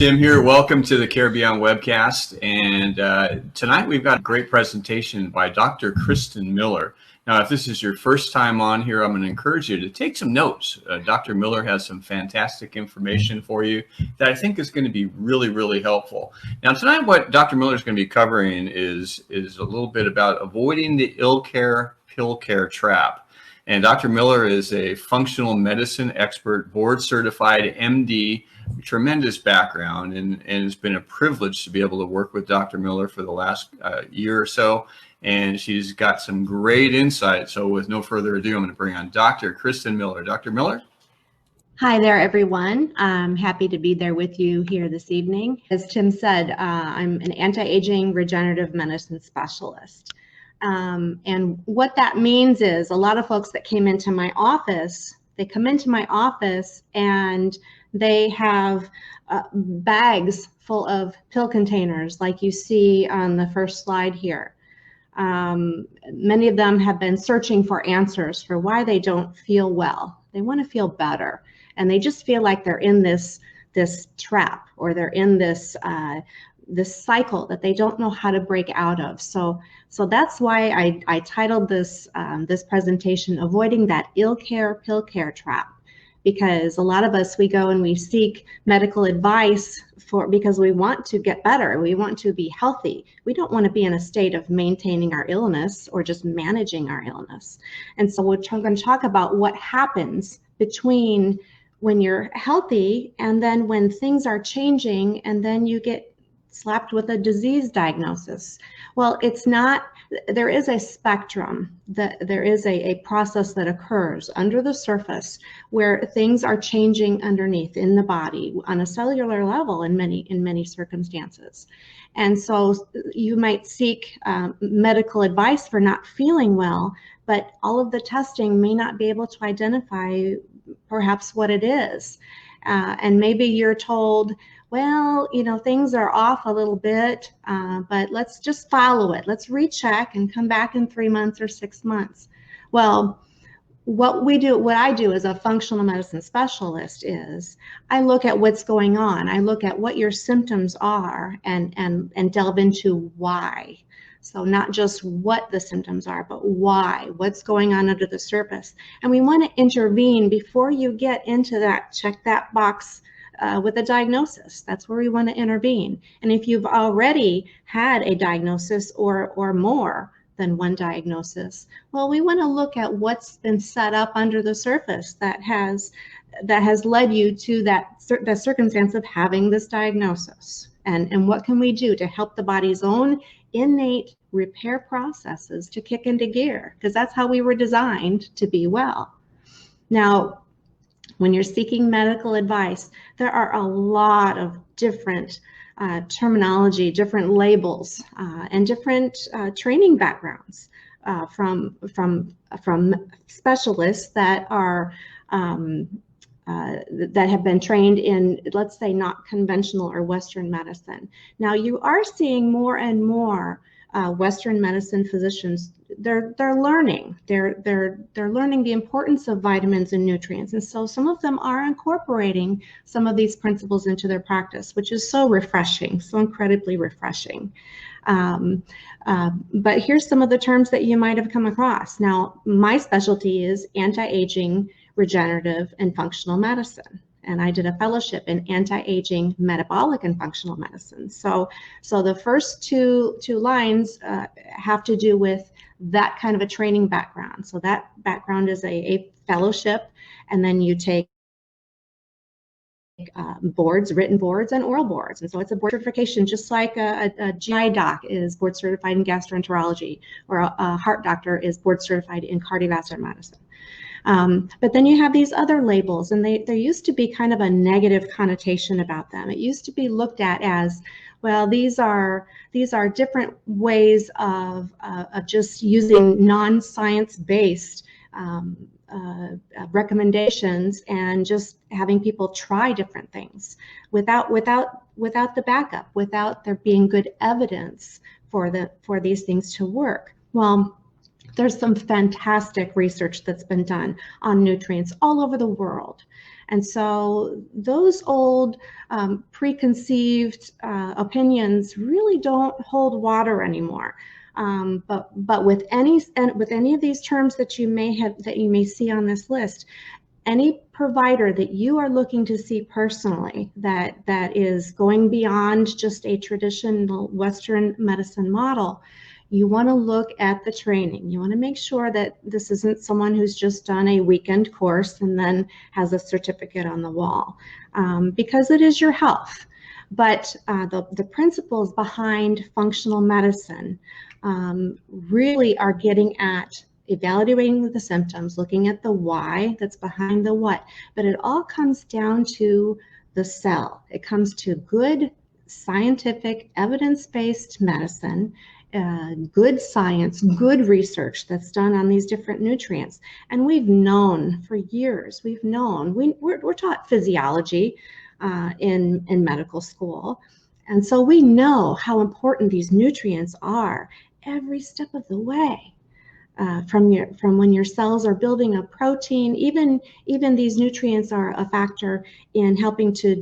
Tim here. Welcome to the Care Beyond webcast. And tonight we've got a great presentation by Dr. Kristin Miller. Now, if this is your first time on here, I'm going to encourage you to take some notes. Dr. Miller has some fantastic information for you that I think is going to be really, really helpful. Now, tonight what Dr. Miller is going to be covering is a little bit about avoiding the ill care, pill care trap. And Dr. Miller is a functional medicine expert, board certified MD, tremendous background, and it's been a privilege to be able to work with Dr. Miller for the last year or so. And she's got some great insight. So with no further ado, I'm going to bring on Dr. Kristin Miller. Dr. Miller? Hi there, everyone. I'm happy to be there with you here this evening. As Tim said, I'm an anti-aging regenerative medicine specialist. And what that means is a lot of folks that came into my office, they come into my office and they have bags full of pill containers like you see on the first slide here. Many of them have been searching for answers for why they don't feel well. They want to feel better, and they just feel like they're in this trap, or they're in this cycle that they don't know how to break out of. So that's why I titled this presentation "Avoiding That Ill Care Pill Care Trap." Because a lot of us, we go and we seek medical advice because we want to get better. We want to be healthy. We don't want to be in a state of maintaining our illness or just managing our illness. And so we're going to talk about what happens between when you're healthy and then when things are changing and then you get slapped with a disease diagnosis. Well, it's not, there is a spectrum, there is a process that occurs under the surface where things are changing underneath in the body on a cellular level in many circumstances. And so you might seek medical advice for not feeling well, but all of the testing may not be able to identify perhaps what it is. And maybe you're told, well, you know, things are off a little bit, but let's just follow it. Let's recheck and come back in 3 months or 6 months. Well, what I do as a functional medicine specialist is I look at what's going on. I look at what your symptoms are and delve into why. So not just what the symptoms are, but why, what's going on under the surface. And we want to intervene before you get into that, check that box with a diagnosis. That's where we want to intervene. And if you've already had a diagnosis or more than one diagnosis, well, we want to look at what's been set up under the surface that has led you to the circumstance of having this diagnosis. And what can we do to help the body's own innate repair processes to kick into gear? Because that's how we were designed to be well. Now, when you're seeking medical advice, there are a lot of different terminology, different labels, and different training backgrounds from specialists that are that have been trained in, let's say, not conventional or Western medicine. Now, you are seeing more and more Western medicine physicians. They're learning. They're learning the importance of vitamins and nutrients, and so some of them are incorporating some of these principles into their practice, which is so refreshing, so incredibly refreshing. But here's some of the terms that you might have come across. Now, my specialty is anti-aging, regenerative, and functional medicine. And I did a fellowship in anti-aging, metabolic, and functional medicine. So the first two lines have to do with that kind of a training background. So that background is a fellowship, and then you take boards, written boards, and oral boards. And so it's a board certification, just like a GI doc is board certified in gastroenterology, or a heart doctor is board certified in cardiovascular medicine. But then you have these other labels, and there used to be kind of a negative connotation about them. It used to be looked at as, well, these are different ways of just using non-science-based recommendations and just having people try different things without the backup, without there being good evidence for these things to work. Well, there's some fantastic research that's been done on nutrients all over the world. And so those old preconceived opinions really don't hold water anymore. But with any of these terms that you may see on this list, any provider that you are looking to see personally that is going beyond just a traditional Western medicine model, you want to look at the training. You want to make sure that this isn't someone who's just done a weekend course and then has a certificate on the wall, because it is your health. But the principles behind functional medicine really are getting at evaluating the symptoms, looking at the why that's behind the what. But it all comes down to the cell. It comes to good scientific, evidence-based medicine, good science, good research that's done on these different nutrients. And we've known for years, we're taught physiology in medical school. And so we know how important these nutrients are every step of the way. From when your cells are building a protein, even these nutrients are a factor in helping to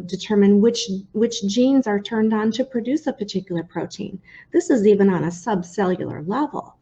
determine which genes are turned on to produce a particular protein. This is even on a subcellular level.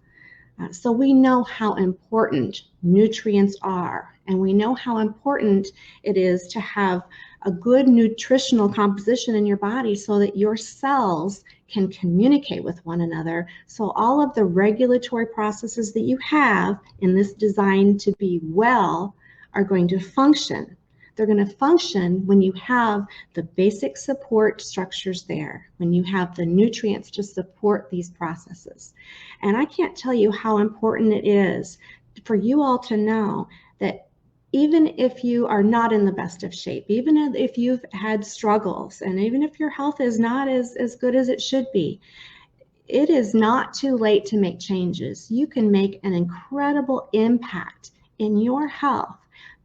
So we know how important nutrients are, and we know how important it is to have a good nutritional composition in your body so that your cells can communicate with one another. So all of the regulatory processes that you have in this design to be well are going to function. They're going to function when you have the basic support structures there, when you have the nutrients to support these processes. And I can't tell you how important it is for you all to know that even if you are not in the best of shape, even if you've had struggles, and even if your health is not as good as it should be, it is not too late to make changes. You can make an incredible impact in your health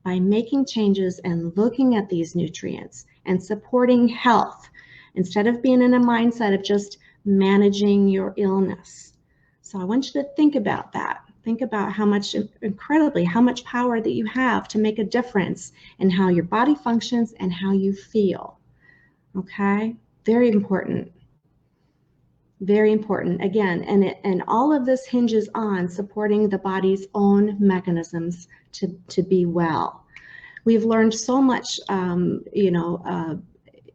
by making changes and looking at these nutrients and supporting health instead of being in a mindset of just managing your illness. So I want you to think about that. Think about how much power that you have to make a difference in how your body functions and how you feel. Okay? Very important. Very important. Again, and all of this hinges on supporting the body's own mechanisms to be well. We've learned so much, in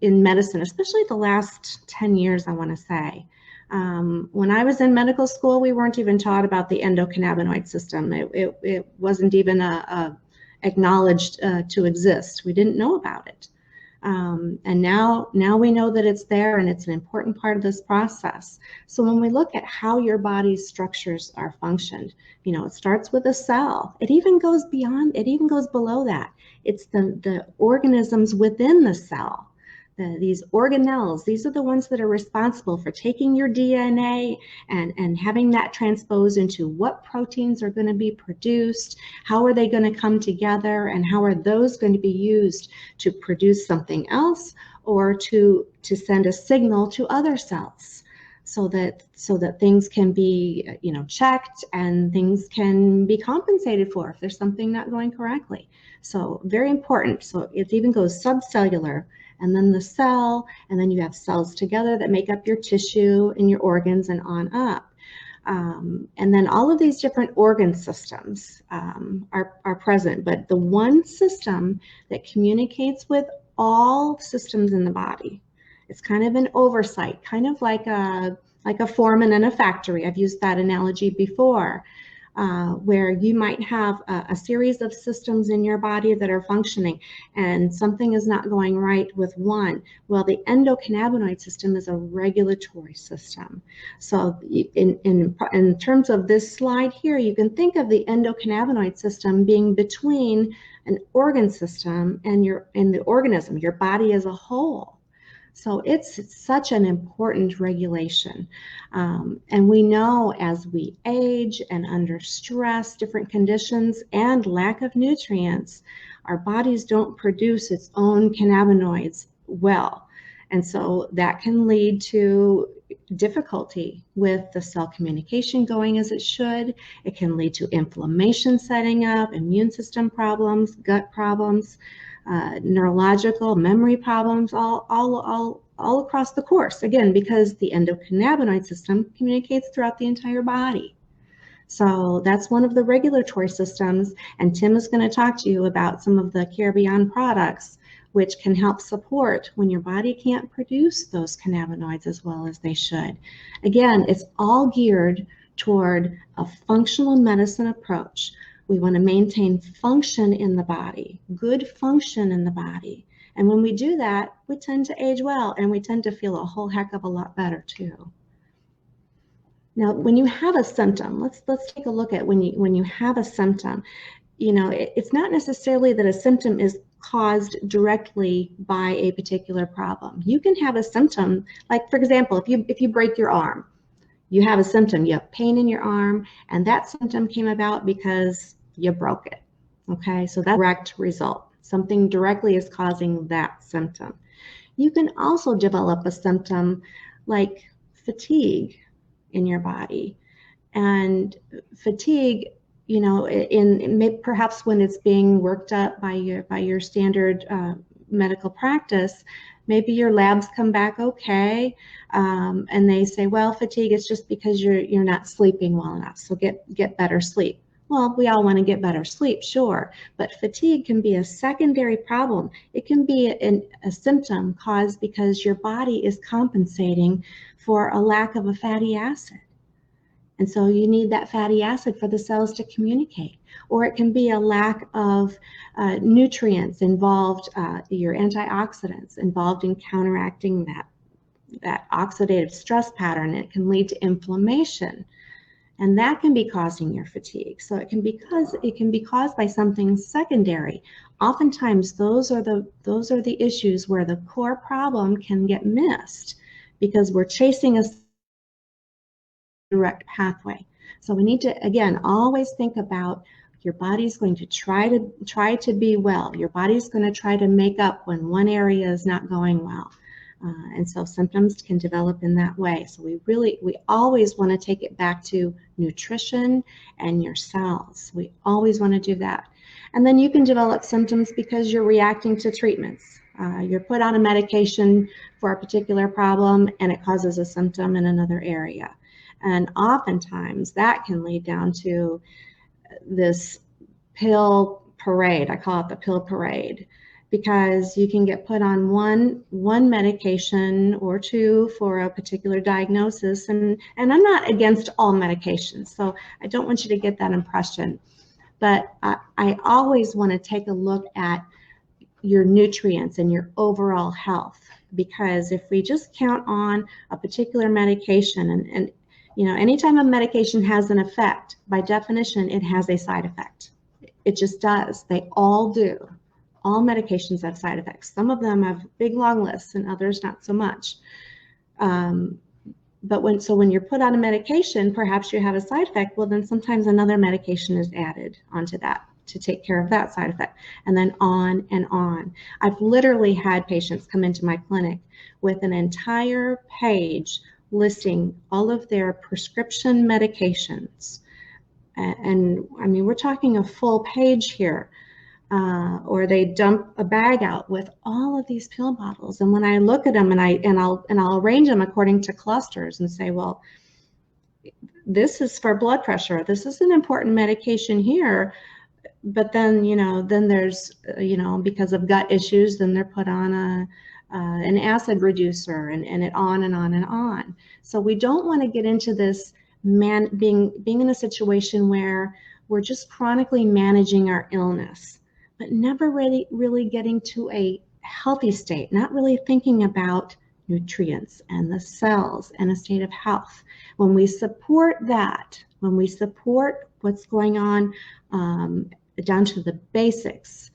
medicine, especially the last 10 years, I want to say. When I was in medical school, we weren't even taught about the endocannabinoid system. It wasn't even acknowledged to exist. We didn't know about it. And now we know that it's there, and it's an important part of this process. So when we look at how your body's structures are functioned, it starts with a cell. It even goes below that. It's the organisms within the cell. These organelles, these are the ones that are responsible for taking your DNA and having that transposed into what proteins are going to be produced, how are they going to come together, and how are those going to be used to produce something else or to send a signal to other cells so that things can be checked and things can be compensated for if there's something not going correctly. So very important. So it even goes subcellular, and then the cell, and then you have cells together that make up your tissue and your organs and on up. And then all of these different organ systems are present, but the one system that communicates with all systems in the body, it's kind of an oversight, kind of like a foreman in a factory. I've used that analogy before. Where you might have a series of systems in your body that are functioning and something is not going right with one. Well, the endocannabinoid system is a regulatory system. So in terms of this slide here, you can think of the endocannabinoid system being between an organ system and the organism, your body as a whole. So it's such an important regulation. And we know as we age and under stress, different conditions, and lack of nutrients, our bodies don't produce its own cannabinoids well. And so that can lead to difficulty with the cell communication going as it should. It can lead to inflammation setting up, immune system problems, gut problems. neurological, memory problems, all across the course. Again, because the endocannabinoid system communicates throughout the entire body. So that's one of the regulatory systems, and Tim is going to talk to you about some of the Care Beyond products which can help support when your body can't produce those cannabinoids as well as they should. Again, it's all geared toward a functional medicine approach. We want to maintain function in the body, good function in the body. And when we do that, we tend to age well, and we tend to feel a whole heck of a lot better too. Now, when you have a symptom, let's take a look at when you have a symptom. You know, it's not necessarily that a symptom is caused directly by a particular problem. You can have a symptom, like for example, if you break your arm, you have a symptom, you have pain in your arm, and that symptom came about because you broke it. Okay, so that's a direct result. Something directly is causing that symptom. You can also develop a symptom like fatigue in your body, and fatigue, you know, perhaps when it's being worked up by your standard medical practice, maybe your labs come back okay, and they say, well, fatigue is just because you're not sleeping well enough, so get better sleep. Well, we all want to get better sleep, sure, but fatigue can be a secondary problem. It can be a symptom caused because your body is compensating for a lack of a fatty acid. And so you need that fatty acid for the cells to communicate. Or it can be a lack of nutrients involved, your antioxidants involved in counteracting that oxidative stress pattern. It can lead to inflammation, and that can be causing your fatigue. So it can be caused by something secondary. Oftentimes those are the issues where the core problem can get missed because we're chasing a direct pathway. So we need to, again, always think about your body's going to try to be well. Your body's going to try to make up when one area is not going well. And so symptoms can develop in that way. So we always want to take it back to nutrition and your cells. We always want to do that. And then you can develop symptoms because you're reacting to treatments. You're put on a medication for a particular problem and it causes a symptom in another area. And oftentimes that can lead down to this pill parade. I call it the pill parade, because you can get put on one medication or two for a particular diagnosis. And I'm not against all medications, so I don't want you to get that impression. But I always want to take a look at your nutrients and your overall health, because if we just count on a particular medication, and you know, anytime a medication has an effect, by definition, it has a side effect. It just does. They all do. All medications have side effects. Some of them have big long lists and others not so much. But when you're put on a medication, perhaps you have a side effect, well then sometimes another medication is added onto that to take care of that side effect, and then on and on. I've literally had patients come into my clinic with an entire page listing all of their prescription medications. And I mean, we're talking a full page here. Or they dump a bag out with all of these pill bottles. And when I look at them and I'll arrange them according to clusters and say, well, this is for blood pressure. This is an important medication here. But then, then there's, because of gut issues, then they're put on an acid reducer and it on and on and on. So we don't want to get into this being in a situation where we're just chronically managing our illness, but never really getting to a healthy state, not really thinking about nutrients and the cells and a state of health. When we support that, when we support what's going on down to the basics,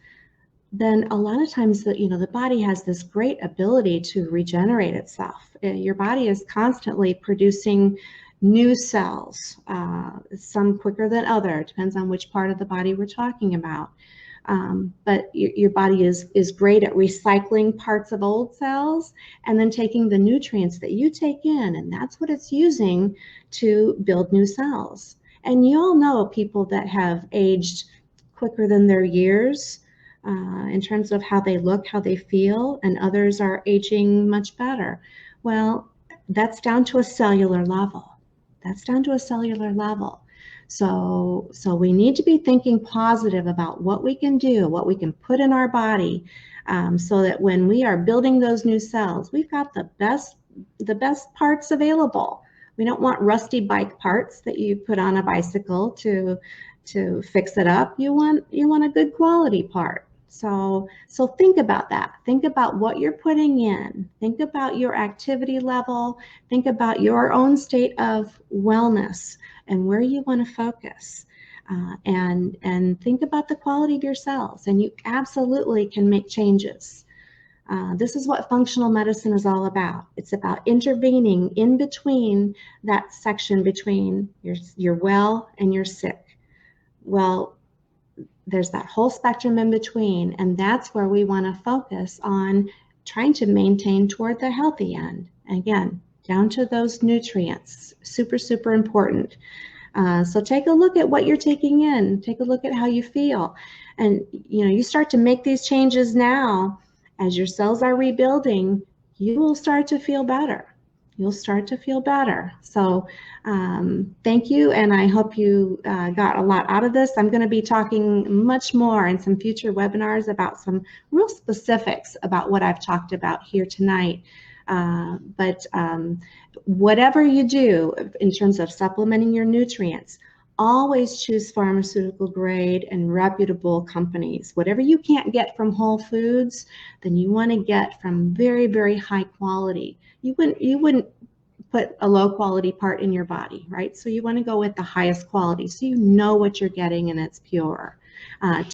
then a lot of times the body has this great ability to regenerate itself. Your body is constantly producing new cells, some quicker than other, depends on which part of the body we're talking about. But your body is great at recycling parts of old cells and then taking the nutrients that you take in, and that's what it's using to build new cells. And you all know people that have aged quicker than their years. in terms of how they look, how they feel, and others are aging much better. Well, that's down to a cellular level. That's down to a cellular level. So we need to be thinking positive about what we can do, what we can put in our body, so that when we are building those new cells, we've got the best parts available. We don't want rusty bike parts that you put on a bicycle to fix it up. You want a good quality part. So think about that. Think about what you're putting in. Think about your activity level. Think about your own state of wellness and where you want to focus. And think about the quality of your cells. And you absolutely can make changes. This is what functional medicine is all about. It's about intervening in between that section between you're well and you're sick. Well, there's that whole spectrum in between, and that's where we want to focus on trying to maintain toward the healthy end. Again, down to those nutrients, super, super important. So take a look at what you're taking in. Take a look at how you feel. And, you start to make these changes now. As your cells are rebuilding, you will start to feel better. You'll start to feel better. So thank you, and I hope you got a lot out of this. I'm going to be talking much more in some future webinars about some real specifics about what I've talked about here tonight. But whatever you do in terms of supplementing your nutrients, always choose pharmaceutical grade and reputable companies. Whatever you can't get from Whole Foods, then you want to get from very, very high quality. You wouldn't put a low quality part in your body, right? So you want to go with the highest quality so you know what you're getting and it's pure.